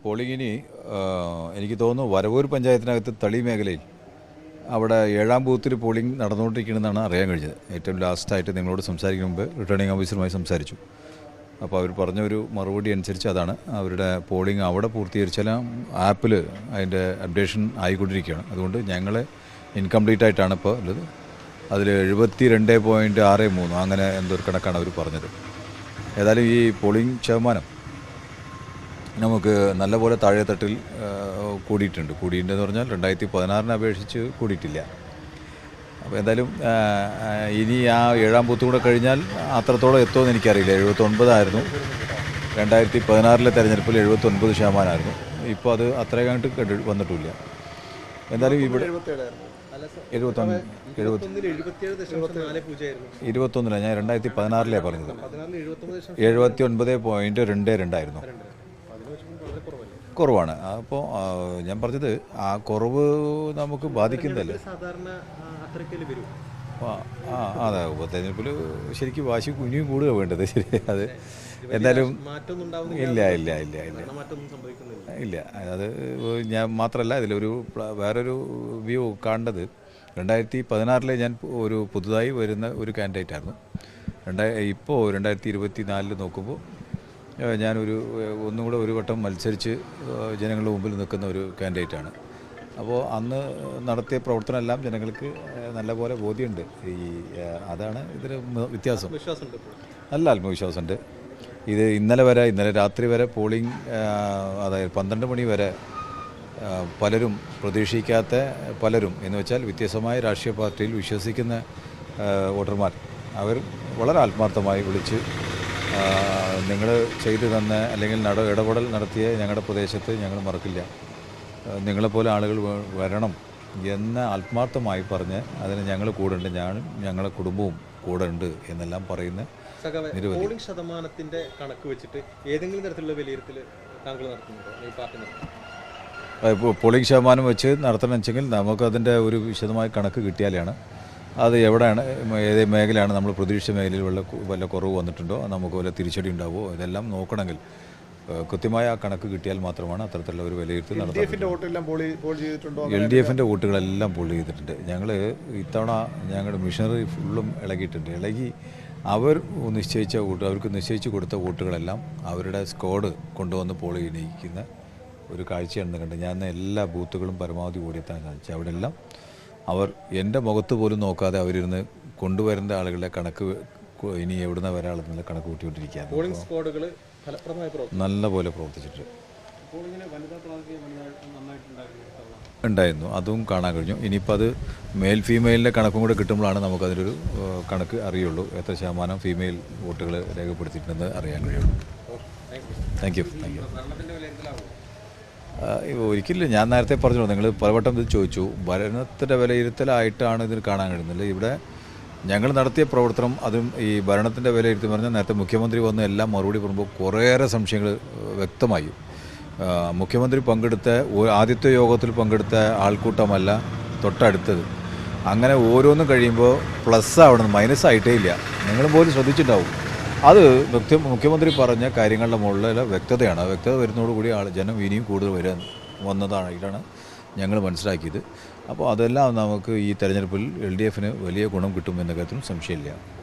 പോളിങ്ങിന് എനിക്ക് തോന്നുന്നു വരവൂർ പഞ്ചായത്തിനകത്ത് തളി മേഖലയിൽ അവിടെ 7ാം ബൂത്തിൽ പോളിംഗ് നടന്നുകൊണ്ടിരിക്കണമെന്നാണ് അറിയാൻ കഴിഞ്ഞത്. ഏറ്റവും ലാസ്റ്റായിട്ട് നിങ്ങളോട് സംസാരിക്കുന്ന മുമ്പ് റിട്ടേണിംഗ് ഓഫീസറുമായി സംസാരിച്ചു. അപ്പോൾ അവർ പറഞ്ഞൊരു മറുപടി അനുസരിച്ച് അതാണ് അവരുടെ പോളിംഗ് അവിടെ പൂർത്തീകരിച്ചാൽ ആപ്പിൽ അതിൻ്റെ അപ്ഡേഷൻ ആയിക്കൊണ്ടിരിക്കുകയാണ്. അതുകൊണ്ട് ഞങ്ങൾ ഇൻകംപ്ലീറ്റ് ആയിട്ടാണ് ഇപ്പോൾ ഉള്ളത്. അതിൽ 72.63 അങ്ങനെ എന്തൊരു കണക്കാണ് അവർ പറഞ്ഞത്. ഏതായാലും ഈ പോളിംഗ് ശതമാനം നമുക്ക് നല്ലപോലെ താഴെത്തട്ടിൽ കൂടിയിട്ടുണ്ടെന്ന് പറഞ്ഞാൽ 2016 അപേക്ഷിച്ച് കൂടിയിട്ടില്ല. അപ്പോൾ എന്തായാലും ഇനി ആ 7ാം ബൂത്ത് കൂടെ കഴിഞ്ഞാൽ അത്രത്തോളം എത്തുമെന്ന് എനിക്കറിയില്ല. 79 ആയിരുന്നു 2016 തെരഞ്ഞെടുപ്പിൽ 79%. ഇപ്പോൾ അത് അത്രയും കണ്ടിട്ട് വന്നിട്ടില്ല. എന്തായാലും ഇവിടെ 21 ഞാൻ 2016 പറഞ്ഞത് 79.22 ആയിരുന്നു. കുറവാണ്. അപ്പോൾ ഞാൻ പറഞ്ഞത് ആ കുറവ് നമുക്ക് ബാധിക്കുന്നതല്ലേ. അതെ, ഉപതെരഞ്ഞെടുപ്പിൽ ശരിക്കും വാശി കുഞ്ഞും കൂടുക വേണ്ടത്. ശരി, അത് എന്തായാലും ഇല്ല. അത് ഞാൻ മാത്രമല്ല, ഇതിലൊരു വേറൊരു വ്യൂ കാണേണ്ടത് 2016 ഞാൻ ഒരു പുതുതായി വരുന്ന ഒരു കാൻഡിഡേറ്റായിരുന്നു. ഇപ്പോൾ 2024 നോക്കുമ്പോൾ ഞാനൊരു ഒന്നും കൂടെ ഒരു വട്ടം മത്സരിച്ച് ജനങ്ങളുടെ മുമ്പിൽ നിൽക്കുന്ന ഒരു കാൻഡിഡേറ്റാണ്. അപ്പോൾ അന്ന് നടത്തിയ പ്രവർത്തനമെല്ലാം ജനങ്ങൾക്ക് നല്ലപോലെ ബോധ്യമുണ്ട്. അതാണ് ഇതിന് വ്യത്യാസം. നല്ല ആത്മവിശ്വാസമുണ്ട്. ഇത് ഇന്നലെ രാത്രി വരെ പോളിംഗ്, അതായത് 12 മണി വരെ പലരും പ്രതീക്ഷിക്കാത്ത പലരും എന്ന് വെച്ചാൽ വ്യത്യസ്തമായ രാഷ്ട്രീയ പാർട്ടിയിൽ വിശ്വസിക്കുന്ന വോട്ടർമാർ അവർ വളരെ ആത്മാർത്ഥമായി വിളിച്ച് നിങ്ങൾ ചെയ്തു തന്ന അല്ലെങ്കിൽ ഇടപെടൽ നടത്തിയ ഞങ്ങളുടെ പ്രദേശത്ത് ഞങ്ങൾ മറക്കില്ല, നിങ്ങളെപ്പോലെ ആളുകൾ വരണം എന്ന് ആത്മാർത്ഥമായി പറഞ്ഞ് അതിന് ഞങ്ങൾ കൂടെ ഉണ്ട്, ഞാനും ഞങ്ങളുടെ കുടുംബവും കൂടെ ഉണ്ട് എന്നെല്ലാം പറയുന്ന നിരവധി. പോളിംഗ് ശതമാനത്തിൻ്റെ കണക്ക് വെച്ചിട്ട് ഏതെങ്കിലും തരത്തിലുള്ള വിലയിരുത്തൽ താങ്കൾ നടത്തുന്നുണ്ടോ ഈ പാർട്ടി? പോളിംഗ് ശതമാനം വെച്ച് നടത്തണമെന്ന് വെച്ചെങ്കിൽ നമുക്കതിൻ്റെ ഒരു വിശദമായ കണക്ക് കിട്ടിയാലാണ് അത് എവിടെയാണ്, ഏത് മേഖലയാണ് നമ്മൾ പ്രതീക്ഷിച്ച മേഖലയിൽ വല്ല കുറവ് വന്നിട്ടുണ്ടോ, നമുക്ക് വല്ല തിരിച്ചടി ഉണ്ടാവുമോ, ഇതെല്ലാം നോക്കണമെങ്കിൽ കൃത്യമായ ആ കണക്ക് കിട്ടിയാൽ മാത്രമാണ് അത്തരത്തിലുള്ള ഒരു വിലയിരുത്തൽ നടത്തുന്നത്. LDFിൻ്റെ വോട്ടുകളെല്ലാം പോൾ ചെയ്തിട്ടുണ്ട്. ഞങ്ങൾ ഇത്തവണ ഞങ്ങളുടെ മിഷനറി ഫുള്ളും ഇളകി അവർക്ക് നിശ്ചയിച്ച് കൊടുത്ത വോട്ടുകളെല്ലാം അവരുടെ സ്ക്വാഡ് കൊണ്ടുവന്ന് പോൾ ചെയ്യിക്കുന്ന ഒരു കാഴ്ചയാണ് കണ്ടത്. ഞാൻ എല്ലാ ബൂത്തുകളും പരമാവധി ഓടിയെത്താൻ കാണിച്ചു. അവിടെ എല്ലാം അവർ എൻ്റെ മുഖത്ത് പോലും നോക്കാതെ അവരിരുന്ന് കൊണ്ടുവരേണ്ട ആളുകളുടെ കണക്ക് ഇനി എവിടുന്ന വരാളെന്നുള്ള കണക്ക് കൂട്ടിക്കൊണ്ടിരിക്കുകയാണ്. നല്ലപോലെ പ്രവർത്തിച്ചിട്ട് ഉണ്ടായിരുന്നു. അതും കാണാൻ കഴിഞ്ഞു. ഇനിയിപ്പോൾ അത് മെയിൽ ഫീമെയിലിൻ്റെ കണക്കും കൂടെ കിട്ടുമ്പോഴാണ് നമുക്കതിലൊരു കണക്ക് അറിയുള്ളൂ, എത്ര ശതമാനം ഫീമെയിൽ വോട്ടുകൾ രേഖപ്പെടുത്തിയിട്ടുണ്ടെന്ന് അറിയാൻ കഴിയുള്ളൂ. Thank you. ഒരിക്കലും ഞാൻ നേരത്തെ പറഞ്ഞു, നിങ്ങൾ പലവട്ടം ഇത് ചോദിച്ചു, ഭരണത്തിൻ്റെ വിലയിരുത്തലായിട്ടാണ് ഇതിന് കാണാൻ കഴിയുന്നില്ല. ഇവിടെ ഞങ്ങൾ നടത്തിയ പ്രവർത്തനം, അതും ഈ ഭരണത്തിൻ്റെ വിലയിരുത്തൽ പറഞ്ഞാൽ നേരത്തെ മുഖ്യമന്ത്രി വന്ന് എല്ലാം മറുപടി പറയുമ്പോൾ കുറേയേറെ സംശയങ്ങൾ വ്യക്തമായി. മുഖ്യമന്ത്രി പങ്കെടുത്ത ആദ്യത്തെ യോഗത്തിൽ പങ്കെടുത്ത ആൾക്കൂട്ടമല്ല തൊട്ടടുത്തത്. അങ്ങനെ ഓരോന്നും കഴിയുമ്പോൾ പ്ലസ് ആവണം, മൈനസ് ആയിട്ടേ ഇല്ല. നിങ്ങൾ പോലും ശ്രദ്ധിച്ചിട്ടുണ്ടാവും. അത് മുഖ്യമന്ത്രി പറഞ്ഞ കാര്യങ്ങളുടെ മുകളിലെ വ്യക്തതയാണ്. ആ വ്യക്തത വരുന്നതോടുകൂടി ജനം ഇനിയും കൂടുതൽ വന്നതാണ് ഞങ്ങൾ മനസ്സിലാക്കിയത്. അപ്പോൾ അതെല്ലാം നമുക്ക് ഈ തെരഞ്ഞെടുപ്പിൽ LDFന് വലിയ ഗുണം കിട്ടുമെന്ന കാര്യത്തിലും സംശയമില്ല.